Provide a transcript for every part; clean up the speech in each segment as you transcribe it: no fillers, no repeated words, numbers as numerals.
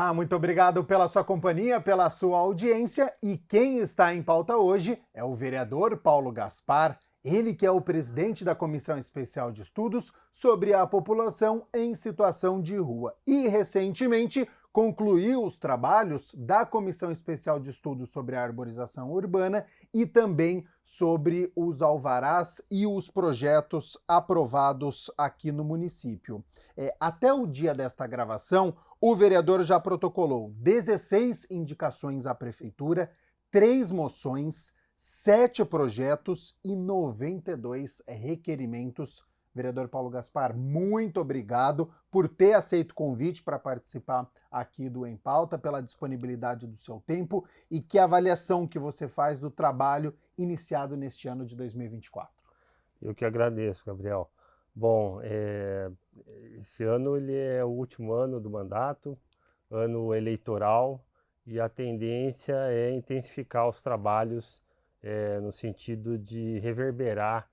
Olá, muito obrigado pela sua companhia, pela sua audiência. E quem está em pauta hoje é o vereador Paulo Gaspar, ele que é o presidente da Comissão Especial de Estudos sobre a População em Situação de Rua. E, recentemente, concluiu os trabalhos da Comissão Especial de Estudos sobre a Arborização Urbana e também sobre os alvarás e os projetos aprovados aqui no município. Até o dia desta gravação, o vereador já protocolou 16 indicações à prefeitura, 3 moções, 7 projetos e 92 requerimentos. Vereador Paulo Gaspar, muito obrigado por ter aceito o convite para participar aqui do Em Pauta, pela disponibilidade do seu tempo e que avaliação que você faz do trabalho iniciado neste ano de 2024. Eu que agradeço, Gabriel. Bom, esse ano ele é o último ano do mandato, ano eleitoral, e a tendência é intensificar os trabalhos no sentido de reverberar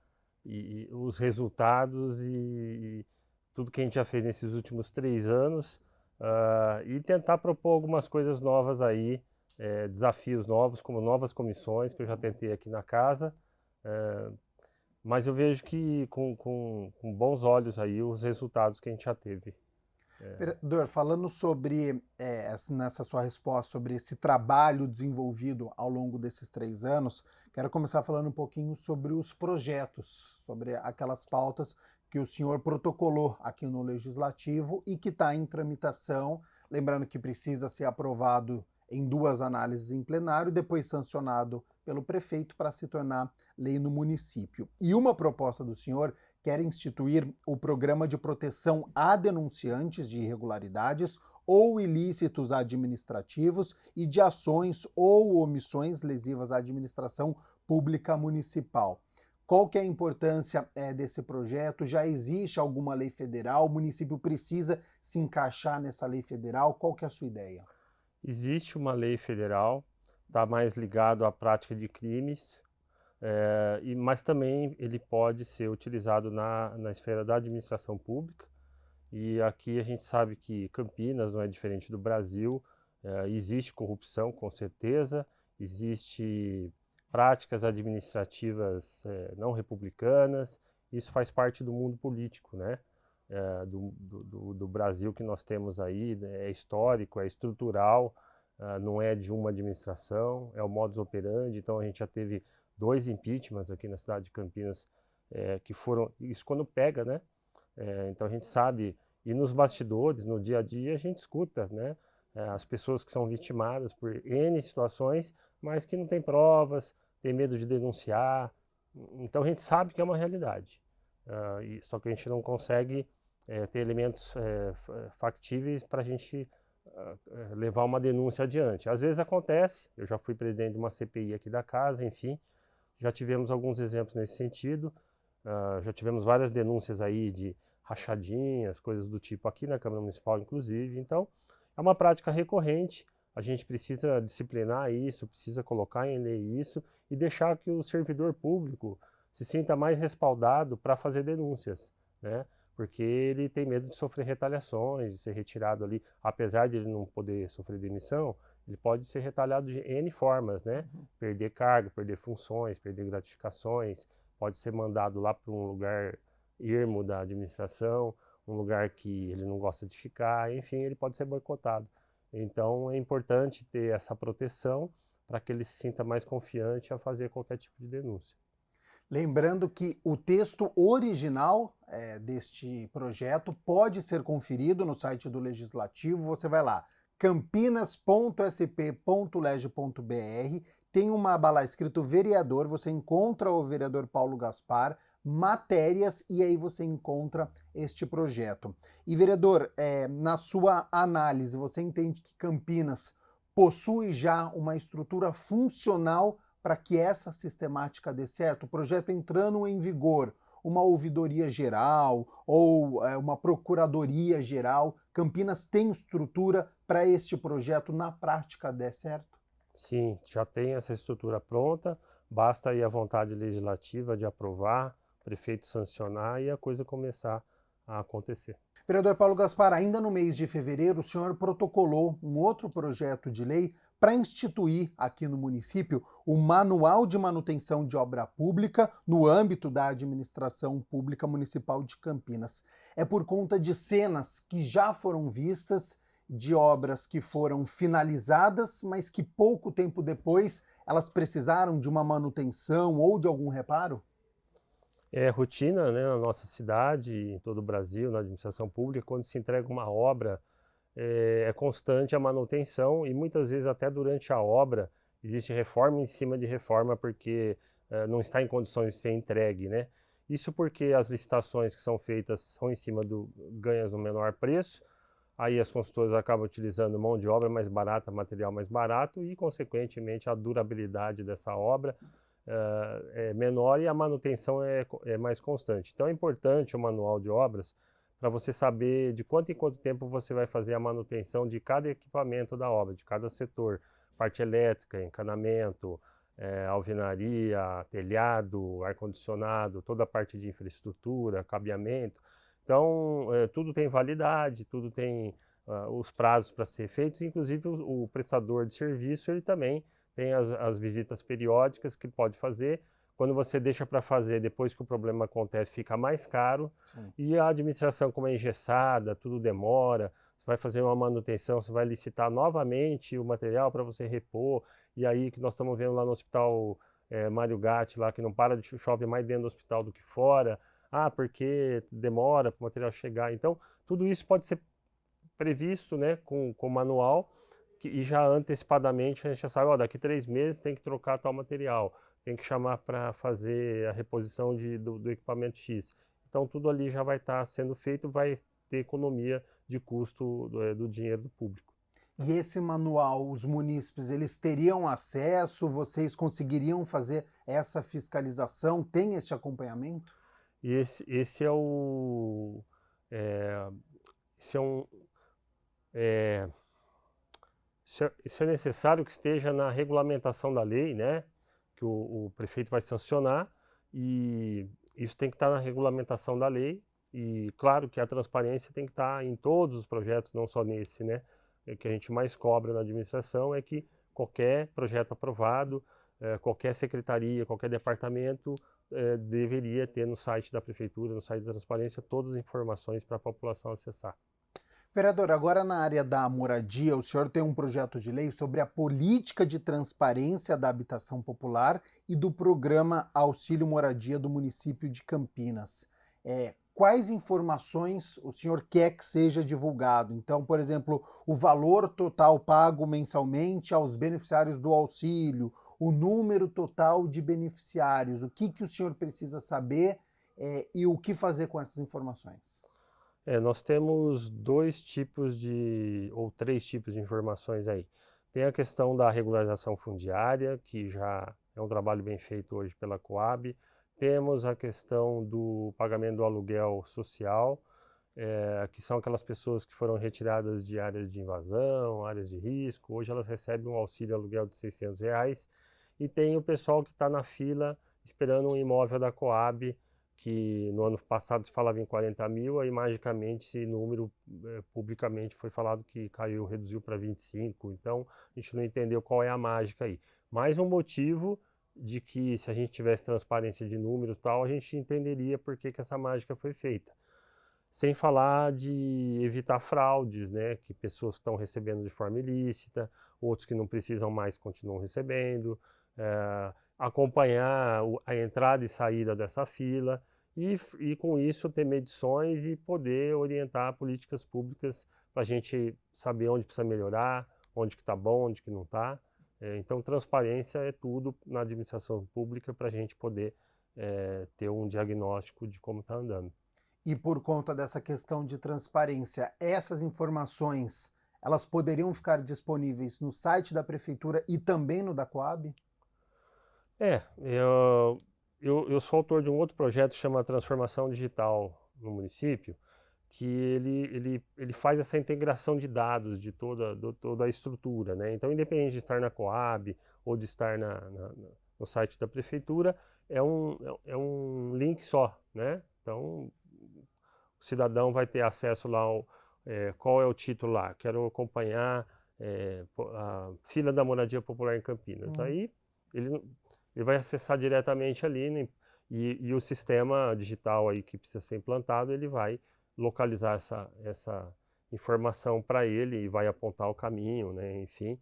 os resultados e tudo que a gente já fez nesses últimos 3 anos e tentar propor algumas coisas novas aí, desafios novos, como novas comissões que eu já tentei aqui na casa. Mas eu vejo que com bons olhos aí os resultados que a gente já teve. Vereador, falando sobre, nessa sua resposta, sobre esse trabalho desenvolvido ao longo desses 3 anos, quero começar falando um pouquinho sobre os projetos, sobre aquelas pautas que o senhor protocolou aqui no Legislativo e que está em tramitação, lembrando que precisa ser aprovado em 2 análises em plenário, depois sancionado pelo prefeito para se tornar lei no município. E uma proposta do senhor quer instituir o programa de proteção a denunciantes de irregularidades ou ilícitos administrativos e de ações ou omissões lesivas à administração pública municipal. Qual que é a importância desse projeto? Já existe alguma lei federal? O município precisa se encaixar nessa lei federal? Qual que é a sua ideia? Existe uma lei federal, está mais ligado à prática de crimes, mas também ele pode ser utilizado na esfera da administração pública. E aqui a gente sabe que Campinas não é diferente do Brasil, existe corrupção com certeza, existe práticas administrativas não republicanas, isso faz parte do mundo político, né? Do Brasil que nós temos aí, é histórico, é estrutural, não é de uma administração, é o modus operandi. Então a gente já teve 2 impeachments aqui na cidade de Campinas, que foram, isso quando pega, né? Então a gente sabe, e nos bastidores, no dia a dia, a gente escuta, né? As pessoas que são vitimadas por N situações, mas que não têm provas, têm medo de denunciar. Então a gente sabe que é uma realidade, só que a gente não consegue ter elementos factíveis para a gente levar uma denúncia adiante. Às vezes acontece, eu já fui presidente de uma CPI aqui da casa, enfim, já tivemos alguns exemplos nesse sentido, já tivemos várias denúncias aí de rachadinhas, coisas do tipo aqui na Câmara Municipal, inclusive. Então, é uma prática recorrente, a gente precisa disciplinar isso, precisa colocar em lei isso e deixar que o servidor público se sinta mais respaldado para fazer denúncias, né? Porque ele tem medo de sofrer retaliações, de ser retirado ali, apesar de ele não poder sofrer demissão, ele pode ser retalhado de N formas, né? Perder cargo, perder funções, perder gratificações, pode ser mandado lá para um lugar ermo da administração, um lugar que ele não gosta de ficar, enfim, ele pode ser boicotado. Então é importante ter essa proteção para que ele se sinta mais confiante a fazer qualquer tipo de denúncia. Lembrando que o texto original deste projeto pode ser conferido no site do Legislativo. Você vai lá, campinas.sp.leg.br, tem uma aba lá escrito vereador, você encontra o vereador Paulo Gaspar, matérias, e aí você encontra este projeto. E vereador, na sua análise, você entende que Campinas possui já uma estrutura funcional para que essa sistemática dê certo? O projeto entrando em vigor, uma ouvidoria geral ou uma procuradoria geral, Campinas tem estrutura para este projeto na prática dar certo? Sim, já tem essa estrutura pronta, basta aí a vontade legislativa de aprovar, o prefeito sancionar e a coisa começar a acontecer. Vereador Paulo Gaspar, ainda no mês de fevereiro, o senhor protocolou um outro projeto de lei para instituir aqui no município o Manual de Manutenção de Obra Pública no âmbito da Administração Pública Municipal de Campinas. É por conta de cenas que já foram vistas, de obras que foram finalizadas, mas que pouco tempo depois elas precisaram de uma manutenção ou de algum reparo? É rotina, né, na nossa cidade, em todo o Brasil, na administração pública, quando se entrega uma obra, é constante a manutenção e muitas vezes até durante a obra existe reforma em cima de reforma porque não está em condições de ser entregue, né? Isso porque as licitações que são feitas são em cima do ganhas no menor preço, aí as consultoras acabam utilizando mão de obra mais barata, material mais barato e, consequentemente, a durabilidade dessa obra é menor e a manutenção é mais constante. Então é importante o manual de obras para você saber de quanto em quanto tempo você vai fazer a manutenção de cada equipamento da obra, de cada setor, parte elétrica, encanamento, alvenaria, telhado, ar-condicionado, toda a parte de infraestrutura, cabeamento. Então, tudo tem validade, tudo tem os prazos para ser feitos, inclusive o prestador de serviço, ele também tem as visitas periódicas que pode fazer. Quando você deixa para fazer depois que o problema acontece, fica mais caro. Sim. E a administração, como é engessada, tudo demora. Você vai fazer uma manutenção, você vai licitar novamente o material para você repor. E aí que nós estamos vendo lá no hospital Mário Gatti, lá que não para de chove mais dentro do hospital do que fora. Ah, porque demora para o material chegar. Então, tudo isso pode ser previsto, né, com manual, e já antecipadamente a gente já sabe, ó, daqui 3 meses tem que trocar tal material, tem que chamar para fazer a reposição do equipamento X. Então tudo ali já vai estar sendo feito, vai ter economia de custo do dinheiro do público. E esse manual, os munícipes, eles teriam acesso? Vocês conseguiriam fazer essa fiscalização? Tem esse acompanhamento? E esse é o... É, esse é um... É, isso é necessário que esteja na regulamentação da lei, né? Que o prefeito vai sancionar e isso tem que estar na regulamentação da lei e claro que a transparência tem que estar em todos os projetos, não só nesse, né? O que a gente mais cobra na administração é que qualquer projeto aprovado, qualquer secretaria, qualquer departamento deveria ter no site da prefeitura, no site da transparência, todas as informações para a população acessar. Vereador, agora na área da moradia, o senhor tem um projeto de lei sobre a política de transparência da habitação popular e do programa Auxílio Moradia do município de Campinas. Quais informações o senhor quer que seja divulgado? Então, por exemplo, o valor total pago mensalmente aos beneficiários do auxílio, o número total de beneficiários, o que o senhor precisa saber e o que fazer com essas informações? Nós temos 3 tipos de informações aí. Tem a questão da regularização fundiária, que já é um trabalho bem feito hoje pela Coab. Temos a questão do pagamento do aluguel social, que são aquelas pessoas que foram retiradas de áreas de invasão, áreas de risco. Hoje elas recebem um auxílio aluguel de R$ 600. E tem o pessoal que está na fila esperando um imóvel da Coab, que no ano passado se falava em 40 mil, aí magicamente esse número publicamente foi falado que caiu, reduziu para 25, então a gente não entendeu qual é a mágica aí. Mais um motivo de que se a gente tivesse transparência de números e tal, a gente entenderia por que essa mágica foi feita. Sem falar de evitar fraudes, né, que pessoas estão recebendo de forma ilícita, outros que não precisam mais continuam recebendo, acompanhar a entrada e saída dessa fila e com isso ter medições e poder orientar políticas públicas para a gente saber onde precisa melhorar, onde que está bom, onde que não está. Então transparência é tudo na administração pública para a gente poder ter um diagnóstico de como está andando. E por conta dessa questão de transparência, essas informações, elas poderiam ficar disponíveis no site da prefeitura e também no da Coab? Eu sou autor de um outro projeto que chama Transformação Digital no município, que ele faz essa integração de dados de toda a estrutura, né? Então, independente de estar na Coab ou de estar no site da prefeitura, é um link só, né? Então, cidadão vai ter acesso lá, qual é o título lá, quero acompanhar a fila da moradia popular em Campinas. Aí ele vai acessar diretamente ali, né, e o sistema digital aí que precisa ser implantado, ele vai localizar essa informação para ele e vai apontar o caminho, né, enfim.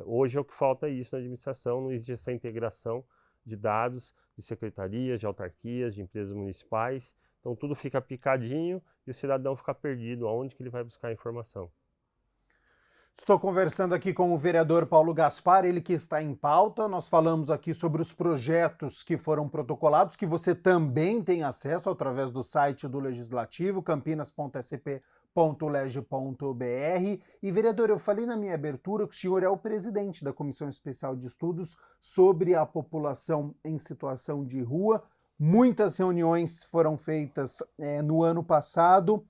Hoje é o que falta isso na administração, não existe essa integração de dados de secretarias, de autarquias, de empresas municipais, então tudo fica picadinho e o cidadão fica perdido, aonde que ele vai buscar a informação. Estou conversando aqui com o vereador Paulo Gaspar, ele que está em pauta. Nós falamos aqui sobre os projetos que foram protocolados, que você também tem acesso através do site do Legislativo, campinas.sp.leg.br. E, vereador, eu falei na minha abertura que o senhor é o presidente da Comissão Especial de Estudos sobre a população em situação de rua. Muitas reuniões foram feitas no ano passado.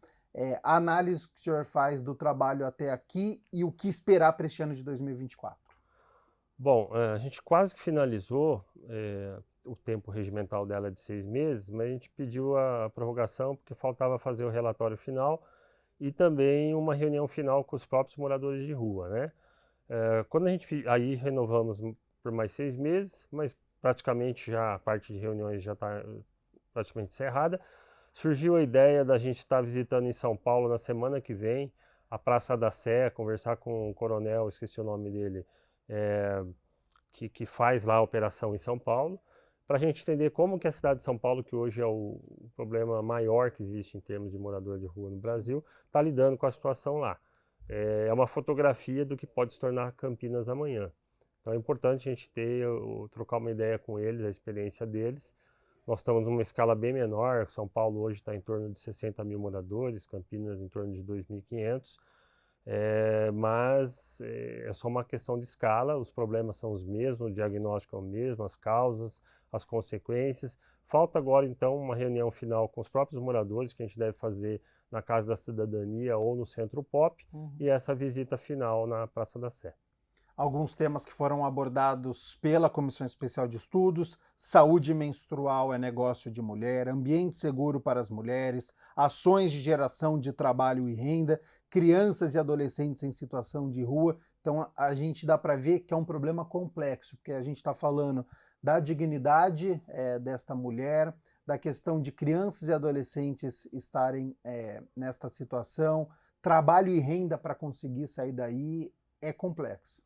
A análise que o senhor faz do trabalho até aqui e o que esperar para este ano de 2024? Bom, a gente quase que finalizou, o tempo regimental dela é de 6 meses, mas a gente pediu a prorrogação porque faltava fazer o relatório final e também uma reunião final com os próprios moradores de rua, né? Quando aí renovamos por mais 6 meses, mas praticamente já a parte de reuniões já está praticamente encerrada. Surgiu a ideia da gente estar visitando em São Paulo na semana que vem, a da Sé, conversar com o coronel, esqueci o nome dele, que faz lá a operação em São Paulo, para a gente entender como que a cidade de São Paulo, que hoje é o problema maior que existe em termos de morador de rua no Brasil, está lidando com a situação lá. É uma fotografia do que pode se tornar Campinas amanhã. Então é importante a gente trocar uma ideia com eles, a experiência deles. Nós estamos numa escala bem menor, São Paulo hoje está em torno de 60 mil moradores, Campinas em torno de 2.500, mas é só uma questão de escala, os problemas são os mesmos, o diagnóstico é o mesmo, as causas, as consequências. Falta agora então uma reunião final com os próprios moradores, que a gente deve fazer na Casa da Cidadania ou no Centro Pop, e essa visita final na Praça da Sé. Alguns temas que foram abordados pela Comissão Especial de Estudos: saúde menstrual é negócio de mulher, ambiente seguro para as mulheres, ações de geração de trabalho e renda, crianças e adolescentes em situação de rua. Então a gente dá para ver que é um problema complexo, porque a gente está falando da dignidade desta mulher, da questão de crianças e adolescentes estarem nesta situação, trabalho e renda para conseguir sair daí, é complexo.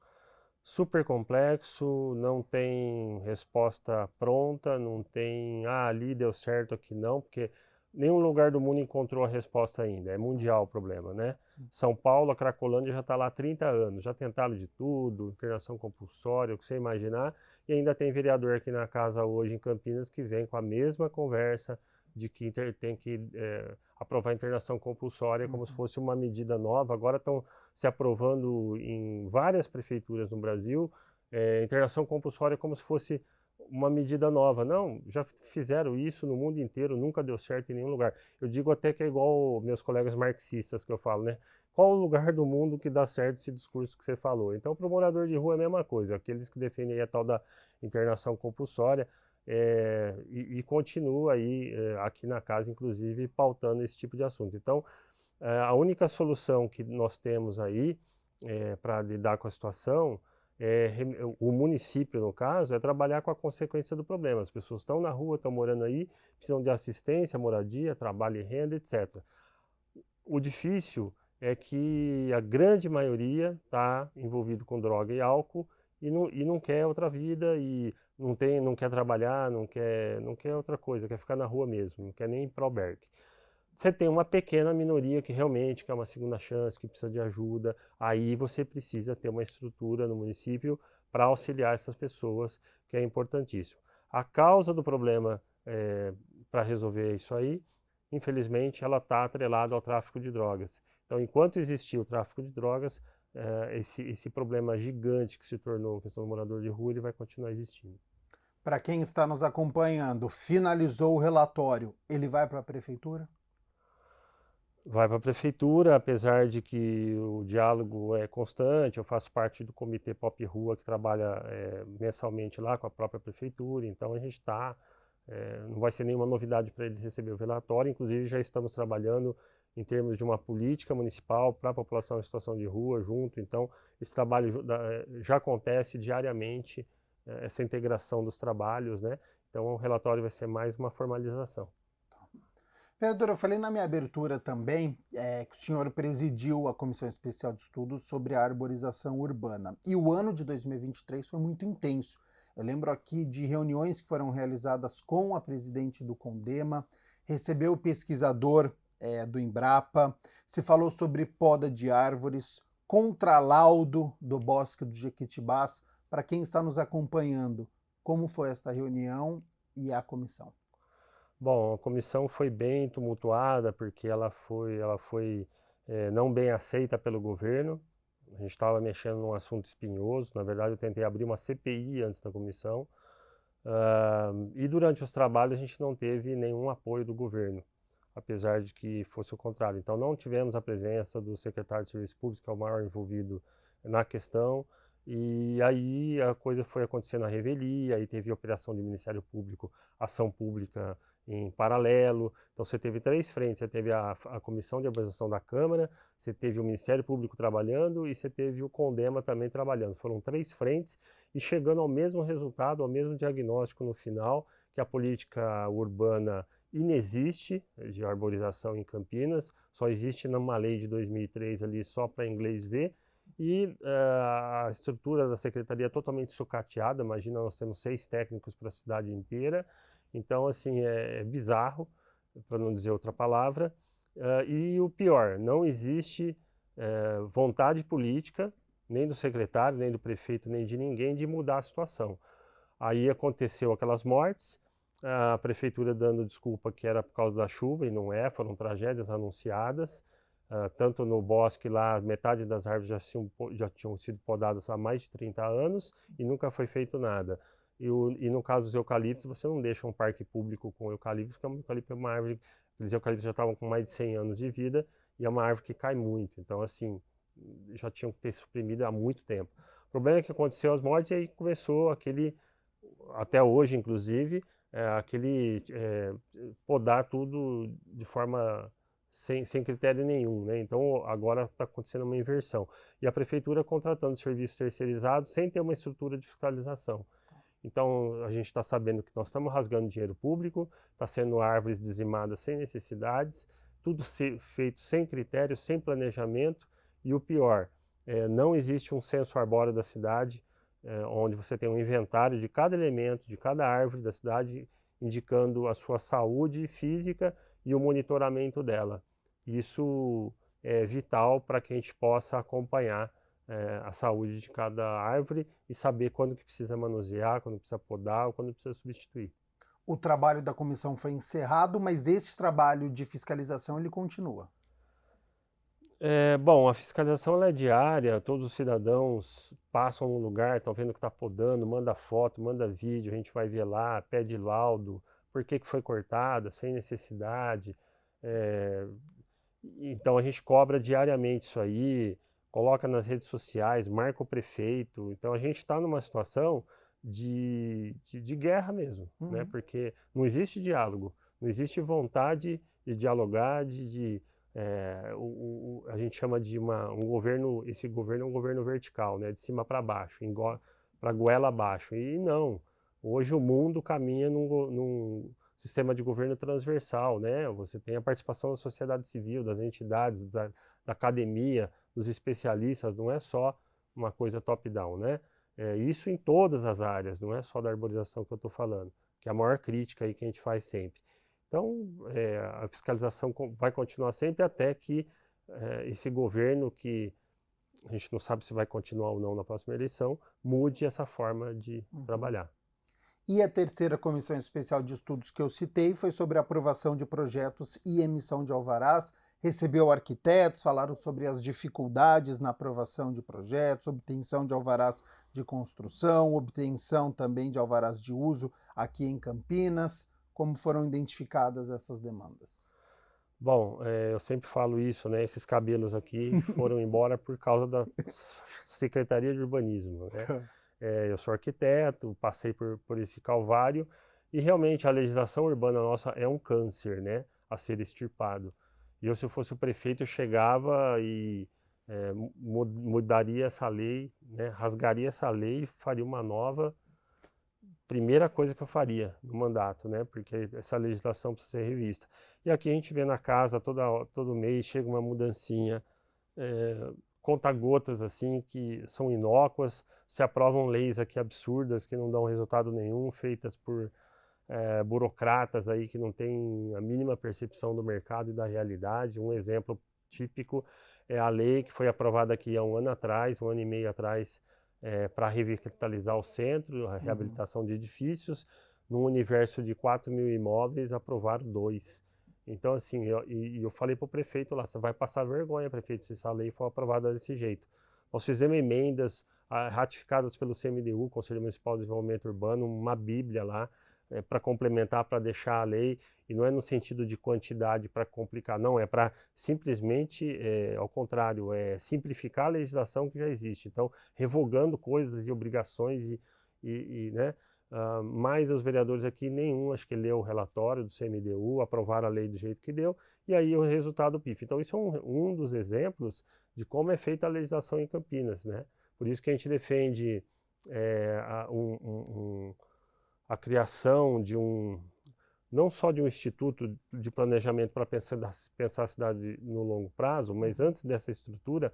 Super complexo, não tem resposta pronta, não tem, ali deu certo, aqui não, porque nenhum lugar do mundo encontrou a resposta ainda, é mundial o problema, né? Sim. São Paulo, a Cracolândia já está lá há 30 anos, já tentaram de tudo, internação compulsória, o que você imaginar, e ainda tem vereador aqui na casa hoje em Campinas que vem com a mesma conversa de que tem que aprovar a internação compulsória como se fosse uma medida nova. Agora estão se aprovando em várias prefeituras no Brasil, internação compulsória como se fosse uma medida nova. Não, já fizeram isso no mundo inteiro, nunca deu certo em nenhum lugar. Eu digo até que é igual meus colegas marxistas que eu falo, né? Qual o lugar do mundo que dá certo esse discurso que você falou? Então, para o morador de rua é a mesma coisa, aqueles que defendem a tal da internação compulsória, e continua aí aqui na casa, inclusive, pautando esse tipo de assunto. Então, a única solução que nós temos aí para lidar com a situação, o município, no caso, é trabalhar com a consequência do problema. As pessoas estão na rua, estão morando aí, precisam de assistência, moradia, trabalho e renda, etc. O difícil é que a grande maioria está envolvido com droga e álcool e não quer outra vida e não quer trabalhar, não quer outra coisa, quer ficar na rua mesmo, não quer nem ir para o albergue. Você tem uma pequena minoria que realmente quer uma segunda chance, que precisa de ajuda, aí você precisa ter uma estrutura no município para auxiliar essas pessoas, que é importantíssimo. A causa do problema para resolver isso aí, infelizmente, ela está atrelada ao tráfico de drogas. Então, enquanto existir o tráfico de drogas, esse problema gigante que se tornou a questão do morador de rua, ele vai continuar existindo. Para quem está nos acompanhando, finalizou o relatório, ele vai para a prefeitura? Vai para a prefeitura, apesar de que o diálogo é constante, eu faço parte do comitê Pop Rua que trabalha mensalmente lá com a própria prefeitura, então a gente está não vai ser nenhuma novidade para eles receber o relatório, inclusive já estamos trabalhando em termos de uma política municipal para a população em situação de rua junto, então esse trabalho já acontece diariamente, essa integração dos trabalhos, né? Então o relatório vai ser mais uma formalização. Vereador, eu falei na minha abertura também que o senhor presidiu a Comissão Especial de Estudos sobre a Arborização Urbana. E o ano de 2023 foi muito intenso. Eu lembro aqui de reuniões que foram realizadas com a presidente do CONDEMA, recebeu o pesquisador do Embrapa, se falou sobre poda de árvores, contralaudo do Bosque dos Jequitibás. Para quem está nos acompanhando, como foi esta reunião e a comissão? Bom, a comissão foi bem tumultuada porque ela foi não bem aceita pelo governo. A gente estava mexendo num assunto espinhoso. Na verdade, eu tentei abrir uma CPI antes da comissão. E durante os trabalhos a gente não teve nenhum apoio do governo, apesar de que fosse o contrário. Então não tivemos a presença do secretário de Serviços Públicos, que é o maior envolvido na questão. E aí a coisa foi acontecendo à revelia, aí teve operação do Ministério Público, ação pública em paralelo. Então você teve 3 frentes, você teve a Comissão de Arborização da Câmara, você teve o Ministério Público trabalhando e você teve o CONDEMA também trabalhando. Foram 3 frentes e chegando ao mesmo resultado, ao mesmo diagnóstico no final, que a política urbana inexiste de arborização em Campinas, só existe numa lei de 2003 ali só para inglês ver, e a estrutura da secretaria é totalmente sucateada. Imagina, nós temos 6 técnicos para a cidade inteira, então assim é bizarro, para não dizer outra palavra, e o pior, não existe vontade política, nem do secretário, nem do prefeito, nem de ninguém, de mudar a situação. Aí aconteceu aquelas mortes, a prefeitura dando desculpa que era por causa da chuva, e não é, foram tragédias anunciadas, tanto no bosque lá, metade das árvores já tinham sido podadas há mais de 30 anos e nunca foi feito nada. E no caso dos eucaliptos, você não deixa um parque público com eucaliptos, porque o eucalipto é uma árvore, aqueles eucaliptos já estavam com mais de 100 anos de vida, e é uma árvore que cai muito, então assim, já tinham que ter suprimido há muito tempo. O problema é que aconteceu as mortes e aí começou aquele, até hoje inclusive, podar tudo de forma sem critério nenhum, né? Então agora está acontecendo uma inversão. E a prefeitura contratando serviços terceirizados sem ter uma estrutura de fiscalização. Então a gente está sabendo que nós estamos rasgando dinheiro público, está sendo árvores dizimadas sem necessidades, tudo feito sem critério, sem planejamento, e o pior, não existe um censo arbóreo da cidade, onde você tem um inventário de cada elemento, de cada árvore da cidade, indicando a sua saúde física e o monitoramento dela. Isso é vital para que a gente possa acompanhar a saúde de cada árvore e saber quando que precisa manusear, quando precisa podar ou quando precisa substituir. O trabalho da comissão foi encerrado, mas esse trabalho de fiscalização ele continua. Bom, a fiscalização ela é diária, todos os cidadãos passam no lugar, estão vendo que está podando, manda foto, manda vídeo, a gente vai ver lá, pede laudo, por que foi cortada, sem necessidade. Então a gente cobra diariamente isso aí, coloca nas redes sociais, marca o prefeito. Então a gente está numa situação de guerra mesmo, né? Porque não existe diálogo, não existe vontade de dialogar, a gente chama de um governo, esse governo é um governo vertical, né? De cima para baixo, para goela abaixo. E não, hoje o mundo caminha num sistema de governo transversal, né? Você tem a participação da sociedade civil, das entidades, da academia, dos especialistas, não é só uma coisa top-down, né? Isso em todas as áreas, não é só da arborização que eu estou falando, que é a maior crítica aí que a gente faz sempre. Então, a fiscalização vai continuar sempre até que esse governo, que a gente não sabe se vai continuar ou não na próxima eleição, mude essa forma de trabalhar. E a terceira comissão especial de estudos que eu citei foi sobre a aprovação de projetos e emissão de alvarás. Recebeu arquitetos, falaram sobre as dificuldades na aprovação de projetos, obtenção de alvarás de construção, obtenção também de alvarás de uso aqui em Campinas. Como foram identificadas essas demandas? Bom, eu sempre falo isso, né? Esses cabelos aqui foram embora por causa da Secretaria de Urbanismo, né? Eu sou arquiteto, passei por esse calvário E realmente a legislação urbana nossa é um câncer, né, a ser extirpado. E eu, se eu fosse o prefeito, eu chegava e mudaria essa lei, né, rasgaria essa lei e faria uma nova. Primeira coisa que eu faria no mandato, né, porque essa legislação precisa ser revista. E aqui a gente vê na casa todo mês chega uma mudancinha, conta-gotas assim, que são inócuas, se aprovam leis aqui absurdas que não dão resultado nenhum, feitas por burocratas aí que não têm a mínima percepção do mercado e da realidade. Um exemplo típico é a lei que foi aprovada aqui há um ano atrás, um ano e meio atrás, para revitalizar o centro, a reabilitação de edifícios. Num universo de 4 mil imóveis, aprovaram 2. Então, assim, eu falei para o prefeito lá, você vai passar vergonha, prefeito, se essa lei for aprovada desse jeito. Nós fizemos emendas ratificadas pelo CMDU, Conselho Municipal de Desenvolvimento Urbano, uma bíblia lá, para complementar, para deixar a lei, e não é no sentido de quantidade para complicar, não, é para simplesmente, ao contrário, simplificar a legislação que já existe. Então, revogando coisas e obrigações, né? Mas os vereadores aqui, nenhum, acho que leu o relatório do CMDU, aprovaram a lei do jeito que deu, e aí o resultado do PIF. Então, isso é um dos exemplos de como é feita a legislação em Campinas, né? Por isso que a gente defende a criação de não só de um instituto de planejamento para pensar a cidade no longo prazo, mas antes dessa estrutura,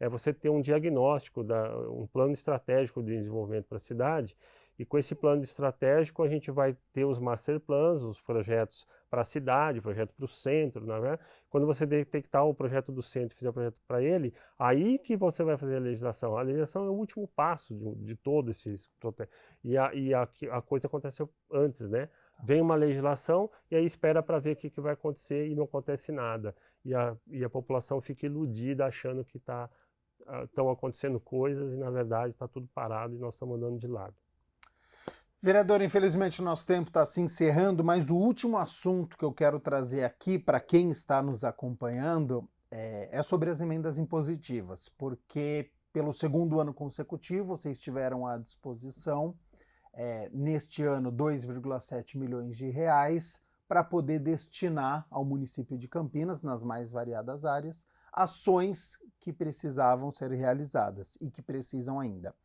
você ter um diagnóstico, um plano estratégico de desenvolvimento para a cidade, e com esse plano estratégico a gente vai ter os master plans, os projetos para a cidade, projeto para o centro, né? Quando você detectar o projeto do centro e fizer o projeto para ele, aí que você vai fazer a legislação. A legislação é o último passo de todo esse processo. E a coisa aconteceu antes, né? Vem uma legislação e aí espera para ver o que vai acontecer e não acontece nada. E a população fica iludida achando que estão acontecendo coisas e na verdade está tudo parado e nós estamos andando de lado. Vereador, infelizmente o nosso tempo está se encerrando, mas o último assunto que eu quero trazer aqui para quem está nos acompanhando é sobre as emendas impositivas, porque pelo segundo ano consecutivo vocês tiveram à disposição, neste ano, 2,7 milhões de reais para poder destinar ao município de Campinas, nas mais variadas áreas, ações que precisavam ser realizadas e que precisam ainda.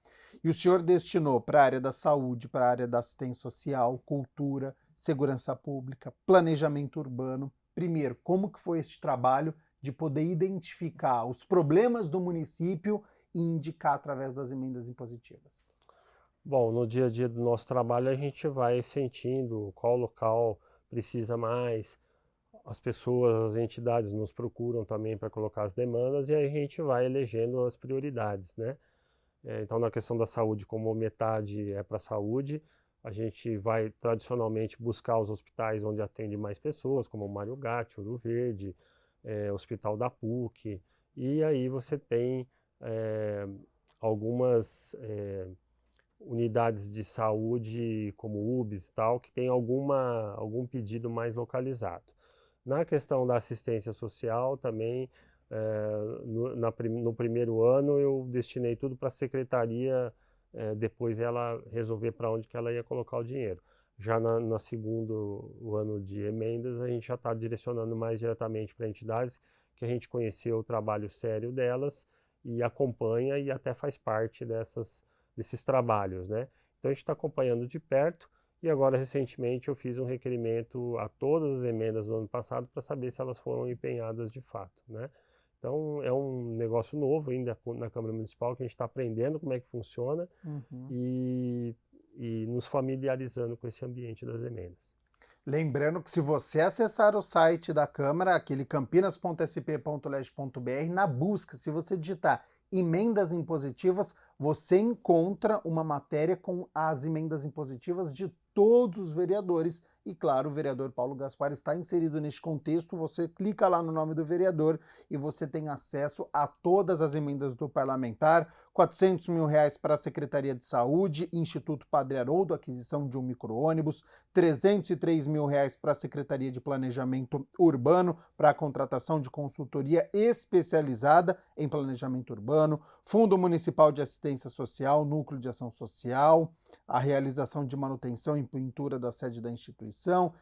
E o senhor destinou para a área da saúde, para a área da assistência social, cultura, segurança pública, planejamento urbano. Primeiro, como que foi este trabalho de poder identificar os problemas do município e indicar através das emendas impositivas? Bom, no dia a dia do nosso trabalho a gente vai sentindo qual local precisa mais, as pessoas, as entidades nos procuram também para colocar as demandas e aí a gente vai elegendo as prioridades, né? Então, na questão da saúde, como metade é para a saúde, a gente vai tradicionalmente buscar os hospitais onde atende mais pessoas, como o Mário Gatti, Ouro Verde, Hospital da PUC, e aí você tem algumas unidades de saúde, como UBS e tal, que tem algum pedido mais localizado. Na questão da assistência social também, no primeiro ano eu destinei tudo para a secretaria, depois ela resolver para onde que ela ia colocar o dinheiro. Já no segundo ano de emendas, a gente já está direcionando mais diretamente para entidades que a gente conheceu o trabalho sério delas e acompanha e até faz parte desses trabalhos, né? Então a gente está acompanhando de perto e agora recentemente eu fiz um requerimento a todas as emendas do ano passado para saber se elas foram empenhadas de fato, né? Então é um negócio novo ainda na Câmara Municipal que a gente está aprendendo como é que funciona e nos familiarizando com esse ambiente das emendas. Lembrando que se você acessar o site da Câmara, aquele campinas.sp.leg.br, na busca, se você digitar emendas impositivas, você encontra uma matéria com as emendas impositivas de todos os vereadores. E claro, o vereador Paulo Gaspar está inserido neste contexto. Você clica lá no nome do vereador e você tem acesso a todas as emendas do parlamentar. 400 mil reais para a Secretaria de Saúde, Instituto Padre Haroldo, aquisição de um micro-ônibus, 303 mil reais para a Secretaria de Planejamento Urbano, para a contratação de consultoria especializada em planejamento urbano, Fundo Municipal de Assistência assistência social, núcleo de ação social, a realização de manutenção e pintura da sede da instituição.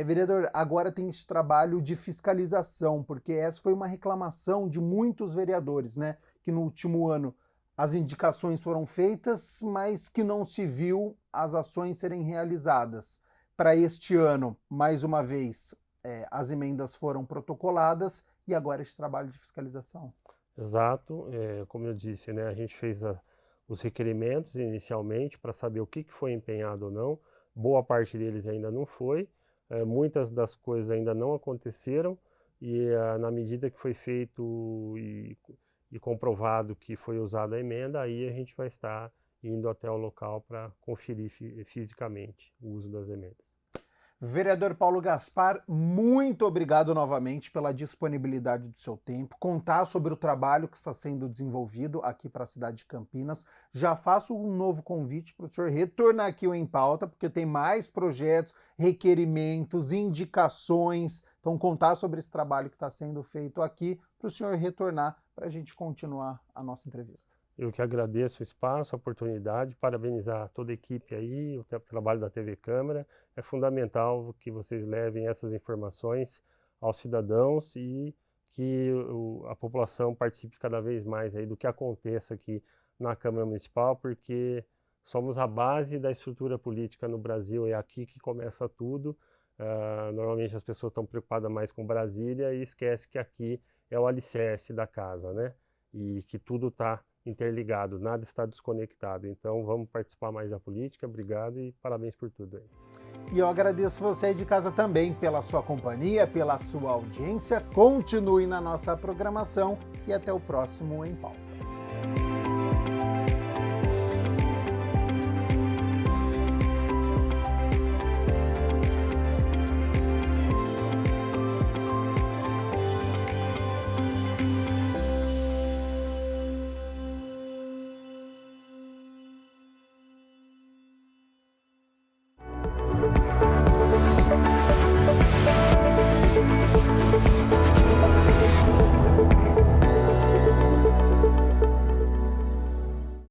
Vereador, agora tem esse trabalho de fiscalização, porque essa foi uma reclamação de muitos vereadores, né? Que no último ano as indicações foram feitas, mas que não se viu as ações serem realizadas. Para este ano, mais uma vez, as emendas foram protocoladas e agora esse trabalho de fiscalização. Exato, como eu disse, né, a gente fez os requerimentos inicialmente para saber o que foi empenhado ou não. Boa parte deles ainda não foi, muitas das coisas ainda não aconteceram e na medida que foi feito e comprovado que foi usada a emenda, aí a gente vai estar indo até o local para conferir fisicamente o uso das emendas. Vereador Paulo Gaspar, muito obrigado novamente pela disponibilidade do seu tempo, contar sobre o trabalho que está sendo desenvolvido aqui para a cidade de Campinas. Já faço um novo convite para o senhor retornar aqui ao Em Pauta, porque tem mais projetos, requerimentos, indicações. Então, contar sobre esse trabalho que está sendo feito aqui para o senhor retornar para a gente continuar a nossa entrevista. Eu que agradeço o espaço, a oportunidade, parabenizar toda a equipe aí, o trabalho da TV Câmara. É fundamental que vocês levem essas informações aos cidadãos e que a população participe cada vez mais aí do que aconteça aqui na Câmara Municipal, porque somos a base da estrutura política no Brasil, é aqui que começa tudo. Normalmente as pessoas estão preocupadas mais com Brasília e esquecem que aqui é o alicerce da casa, né? E que tudo está interligado, nada está desconectado. Então vamos participar mais da política. Obrigado e parabéns por tudo aí. E eu agradeço você aí de casa também pela sua companhia, pela sua audiência. Continue na nossa programação e até o próximo Em Pauta.